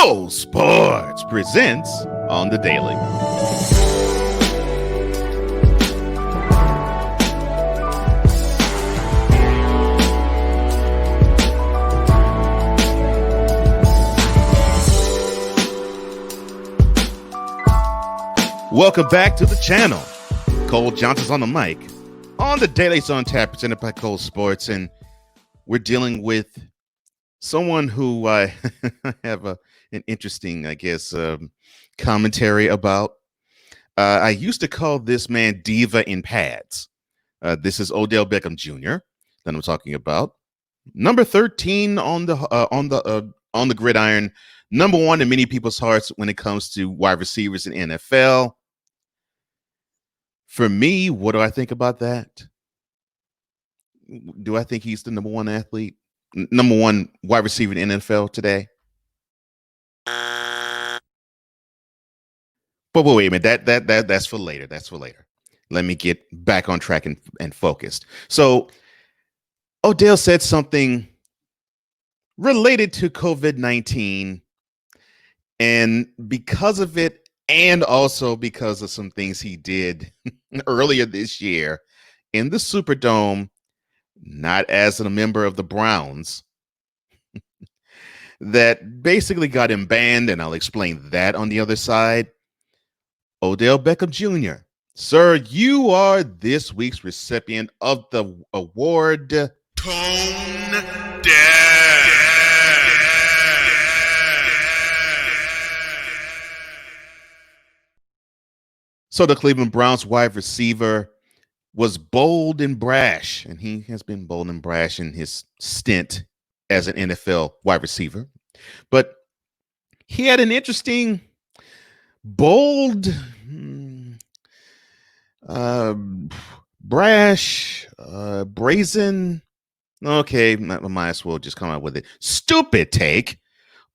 Cole Sports presents on the Daily. Welcome back to the channel. Cole Johnson's on the mic on the Daily on Tap, presented by Cole Sports, and we're dealing with someone who I have an interesting, commentary about. I used to call this man Diva in Pads. This is Odell Beckham Jr. that I'm talking about. Number 13 on the gridiron. Number one in many people's hearts when it comes to wide receivers in NFL. For me, what do I think about that? Do I think he's the number one athlete? Number one wide receiver in the NFL today? But wait a minute, that's for later. That's for later. Let me get back on track and focused. So Odell said something related to COVID-19, and because of it, and also because of some things he did earlier this year in the Superdome, not as a member of the Browns, that basically got him banned, and I'll explain that on the other side. Odell Beckham Jr., sir, you are this week's recipient of the award Tone Deaf. So the Cleveland Browns wide receiver was bold and brash, and he has been bold and brash in his stint as an NFL wide receiver. But he had an interesting, bold, brash, brazen, okay, I might as well just come out with it, stupid take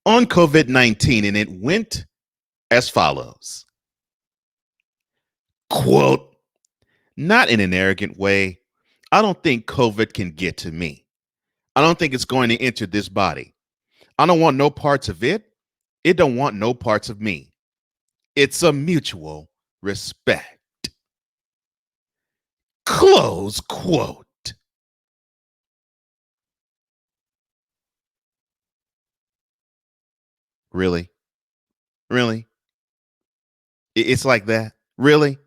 on COVID-19, and it went as follows. Quote, "Not in an arrogant way. I don't think COVID can get to me. I don't think it's going to enter this body. I don't want no parts of it. It don't want no parts of me. It's a mutual respect." Close quote. Really? Really? It's like that? Really?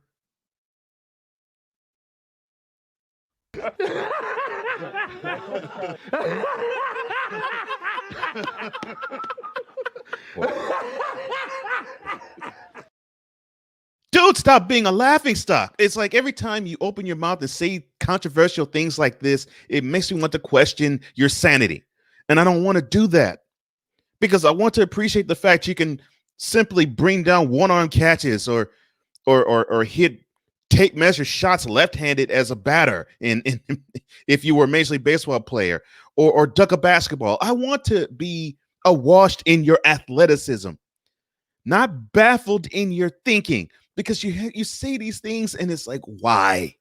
Dude, stop being a laughingstock. It's like every time you open your mouth and say controversial things like this, it makes me want to question your sanity. And I don't want to do that because I want to appreciate the fact you can simply bring down one-arm catches or hit tape measure shots left-handed as a batter in if you were a Major League Baseball player or duck a basketball. I want to be awashed in your athleticism, not baffled in your thinking, because you say these things and it's like, why?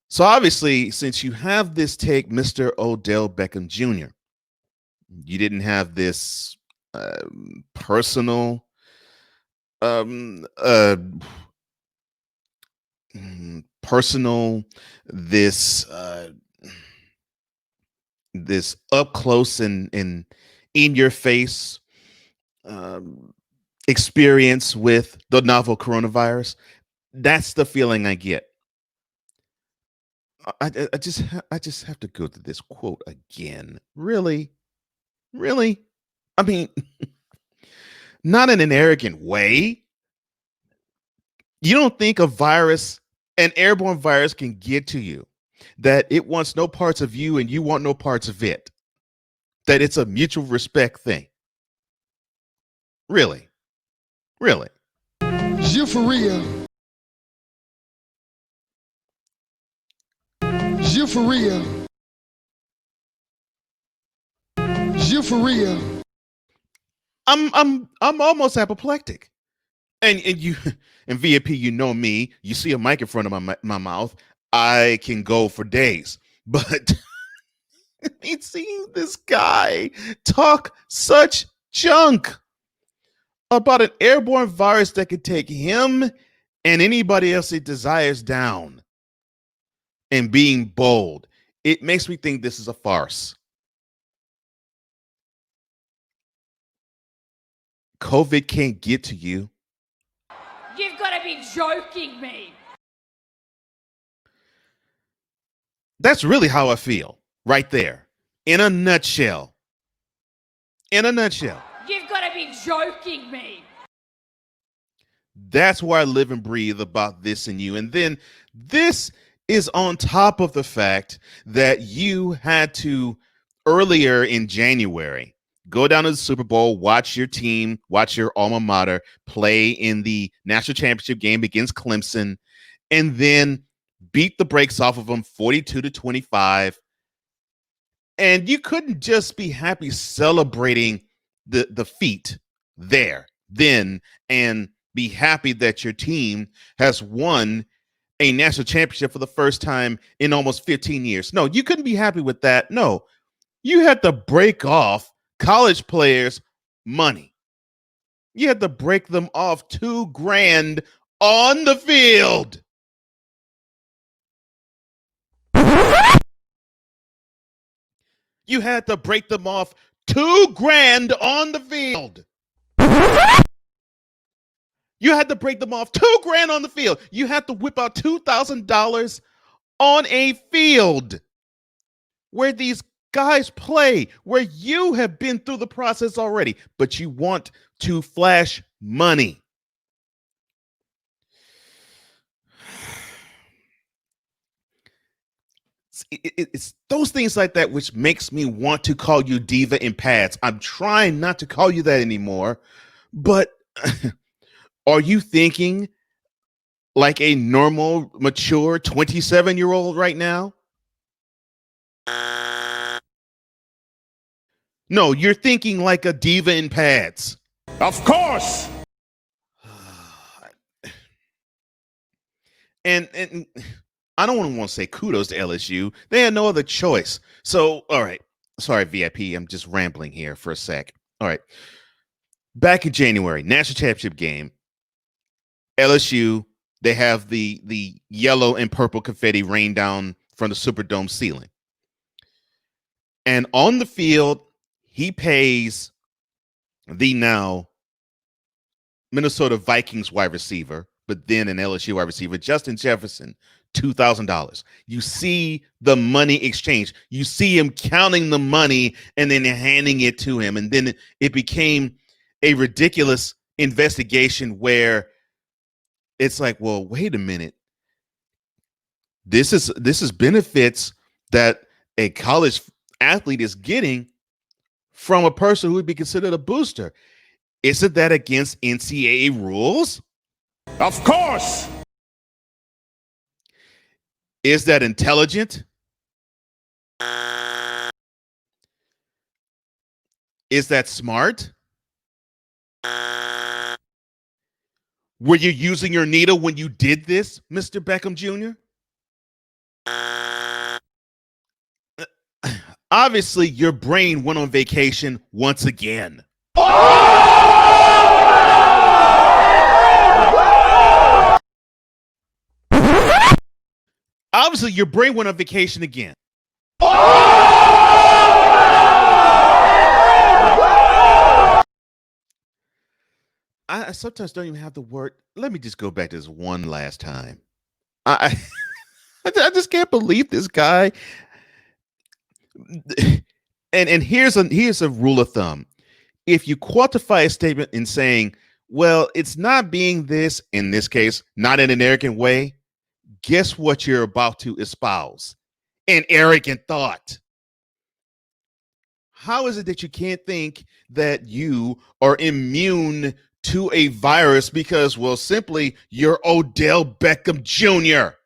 So obviously, since you have this take, Mr. Odell Beckham Jr., you didn't have this personal this up close and in your face experience with the novel coronavirus. That's the feeling I get. I just have to go to this quote again. Really? I mean, not in an arrogant way. You don't think a virus, an airborne virus, can get to you, that it wants no parts of you and you want no parts of it, that it's a mutual respect thing? Really? You for real? You for real? You for real? I'm almost apoplectic. And you and VIP, you know me, you see a mic in front of my mouth, I can go for days. But He's seeing this guy talk such junk about an airborne virus that could take him and anybody else it desires down, and being bold. It makes me think this is a farce. COVID can't get to you. You've got to be joking me. That's really how I feel right there. In a nutshell. In a nutshell. You've got to be joking me. That's where I live and breathe about this and you. And then this is on top of the fact that you had to, earlier in January, go down to the Super Bowl, watch your team, watch your alma mater play in the national championship game against Clemson, and then beat the brakes off of them 42-25. And you couldn't just be happy celebrating the feat there, then, and be happy that your team has won a national championship for the first time in almost 15 years. No, you couldn't be happy with that. No, you had to break off college players' money. You had to break them off $2,000 on the field. You had to break them off $2,000 on the field. You had to break them off $2,000 on the field. You had to whip out $2,000 on a field where these guys play, where you have been through the process already, but you want to flash money. It's those things like that which makes me want to call you diva in pads. I'm trying not to call you that anymore, but are you thinking like a normal, mature 27-year-old right now? No, you're thinking like a diva in pads. Of course. And I don't want to say kudos to LSU. They had no other choice. So, all right. Sorry, VIP. I'm just rambling here for a sec. All right. Back in January, national championship game, LSU, they have the yellow and purple confetti rain down from the Superdome ceiling. And on the field, he pays the now Minnesota Vikings wide receiver, but then an LSU wide receiver, Justin Jefferson, $2,000. You see the money exchange. You see him counting the money and then handing it to him. And then it became a ridiculous investigation where it's like, well, wait a minute. This is benefits that a college athlete is getting from a person who would be considered a booster. Isn't that against NCAA rules? Of course. Is that intelligent? Is that smart? Were you using your needle when you did this, Mr. Beckham Jr.? Obviously, your brain went on vacation once again. Obviously, your brain went on vacation again. I sometimes don't even have the word. Let me just go back to this one last time. I just can't believe this guy. And here's a rule of thumb. If you quantify a statement in saying, well, it's not being this, in this case, not in an arrogant way, guess what you're about to espouse? An arrogant thought. How is it that you can't think that you are immune to a virus because, well, simply you're Odell Beckham Jr.?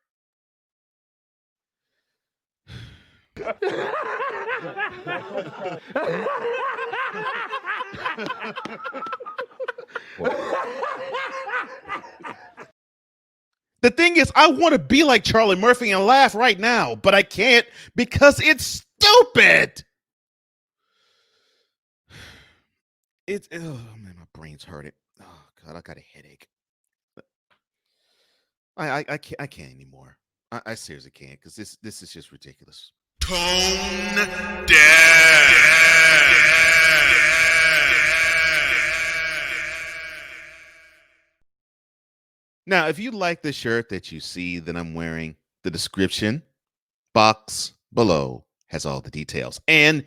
The thing is, I want to be like Charlie Murphy and laugh right now, but I can't because it's stupid. It's oh man, my brain's hurting. Oh god, I got a headache. I can't anymore. I seriously can't because this is just ridiculous. Tone deaf. Now, if you like the shirt that you see that I'm wearing, the description box below has all the details. And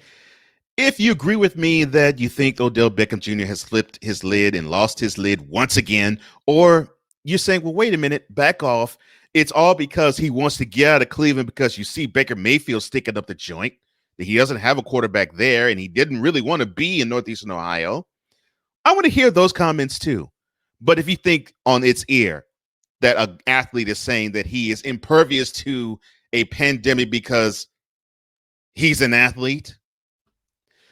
if you agree with me that you think Odell Beckham Jr. has flipped his lid and lost his lid once again, or you're saying, well, wait a minute, back off. It's all because he wants to get out of Cleveland because you see Baker Mayfield sticking up the joint, that he doesn't have a quarterback there, and he didn't really want to be in Northeastern Ohio. I want to hear those comments too. But if you think on its ear that an athlete is saying that he is impervious to a pandemic because he's an athlete,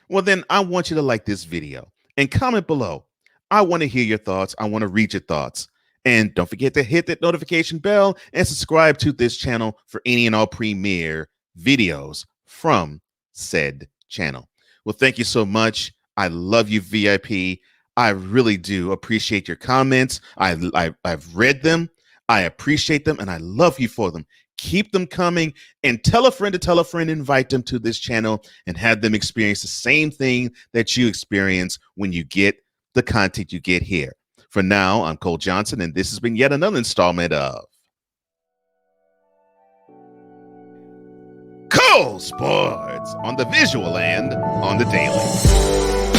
well, then I want you to like this video and comment below. I want to hear your thoughts. I want to read your thoughts. And don't forget to hit that notification bell and subscribe to this channel for any and all premiere videos from said channel. Well, thank you so much. I love you, VIP. I really do appreciate your comments. I've read them. I appreciate them, and I love you for them. Keep them coming, and tell a friend to tell a friend, invite them to this channel and have them experience the same thing that you experience when you get the content you get here. For now, I'm Cole Johnson, and this has been yet another installment of Cole Sports on the visual and on the daily.